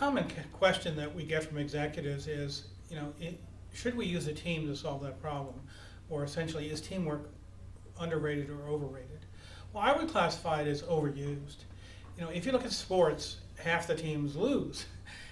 common question that we get from executives is, should we use a team to solve that problem? Or essentially, is teamwork underrated or overrated? Well, I would classify it as overused. If you look at sports, half the teams lose.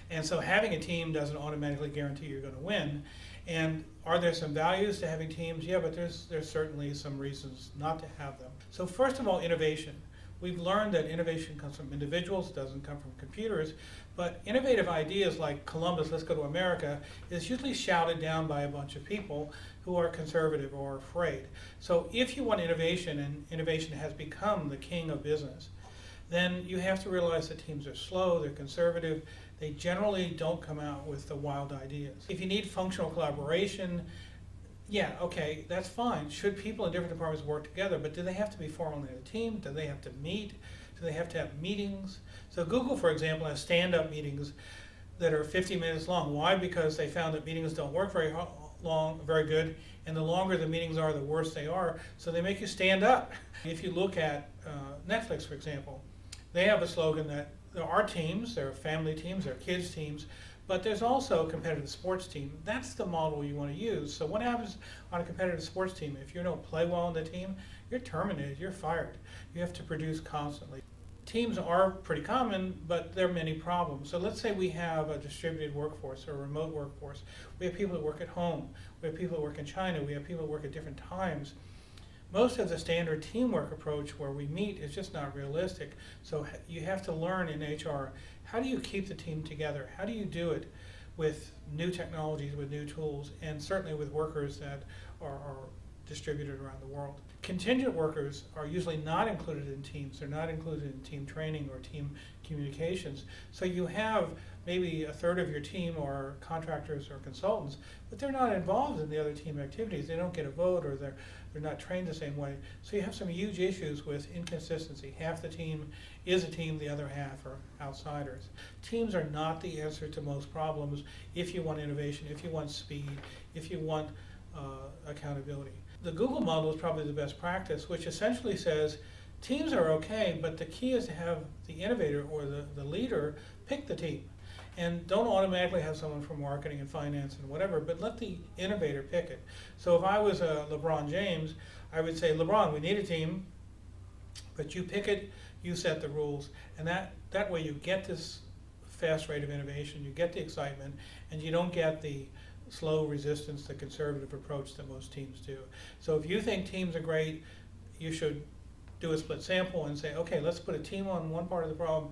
And so having a team doesn't automatically guarantee you're going to win. And are there some values to having teams? Yeah, but there's certainly some reasons not to have them. So first of all, innovation. We've learned that innovation comes from individuals, doesn't come from computers, but innovative ideas like Columbus, let's go to America, is usually shouted down by a bunch of people who are conservative or afraid. So if you want innovation, and innovation has become the king of business, then you have to realize that teams are slow, they're conservative, they generally don't come out with the wild ideas. If you need functional collaboration, yeah, okay, that's fine. Should people in different departments work together, but do they have to be formally in a team? Do they have to meet? Do they have to have meetings? So Google, for example, has stand-up meetings that are 50 minutes long. Why? Because they found that meetings don't work very good, and the longer the meetings are, the worse they are, so they make you stand up. If you look at Netflix, for example, they have a slogan that there are teams, there are family teams, there are kids teams, but there's also a competitive sports team. That's the model you want to use. So what happens on a competitive sports team? If you don't play well on the team, you're terminated, you're fired. You have to produce constantly. Teams are pretty common, but there are many problems. So let's say we have a distributed workforce or a remote workforce. We have people that work at home. We have people that work in China. We have people that work at different times. Most of the standard teamwork approach where we meet is just not realistic. So you have to learn in HR, how do you keep the team together? How do you do it with new technologies, with new tools, and certainly with workers that are distributed around the world? Contingent workers are usually not included in teams. They're not included in team training or team communications. So you have maybe a third of your team are contractors or consultants, but they're not involved in the other team activities. They don't get a vote, or they're not trained the same way. So you have some huge issues with inconsistency. Half the team is a team, the other half are outsiders. Teams are not the answer to most problems if you want innovation, if you want speed, if you want accountability. The Google model is probably the best practice, which essentially says teams are okay, but the key is to have the innovator or the leader pick the team. And don't automatically have someone from marketing and finance and whatever, but let the innovator pick it. So if I was LeBron James, I would say, LeBron, we need a team, but you pick it, you set the rules, and that way you get this fast rate of innovation, you get the excitement, and you don't get the slow resistance, the conservative approach that most teams do. So if you think teams are great, you should do a split sample and say, okay, let's put a team on one part of the problem,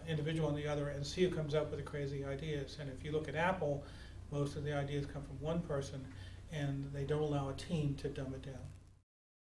individual on the other, and see who comes up with the crazy ideas. And if you look at Apple, most of the ideas come from one person, and they don't allow a team to dumb it down.